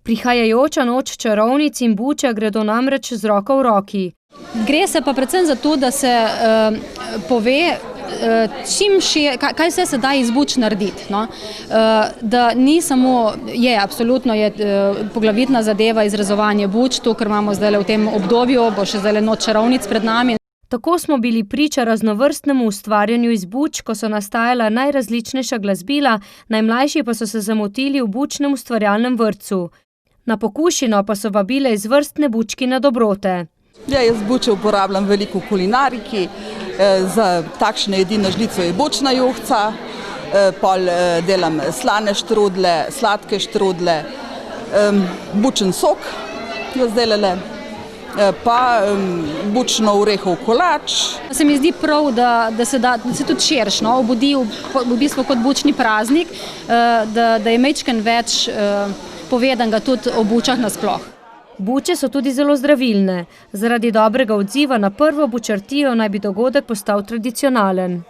Prihajajoča noč čarovnic in buče gredo namreč z roko v roki. Gre se pa predvsem za to, da se pove, kaj vse se da iz buč narediti. No? Da ni samo, absolutno je poglavitna zadeva izrezovanje buč, to, kar imamo zdaj v tem obdobju, bo še zdaj noč čarovnic pred nami. Tako smo bili priča raznovrstnemu ustvarjanju iz buč, ko so nastajala najrazličnejša glasbila, najmlajši pa so se zamotili v bučnem ustvarjalnem vrtcu. Na pokušino pa so vabile izvrstne bučkine dobrote. Jaz buče uporabljam veliko v kulinariki, za takšne jedi na žlico je bučna juhca, pol delam slane štrudle, sladke štrudle, bučen sok, pa bučno orehov kolač. Se mi zdi prav, da se tudi širiš, no? Obudi v bistvu kot bučni praznik, da je majčkeno več povedanega tudi o bučah nasploh. Buče so tudi zelo zdravilne. Zaradi dobrega odziva na prvo bučartijo naj bi dogodek postal tradicionalen.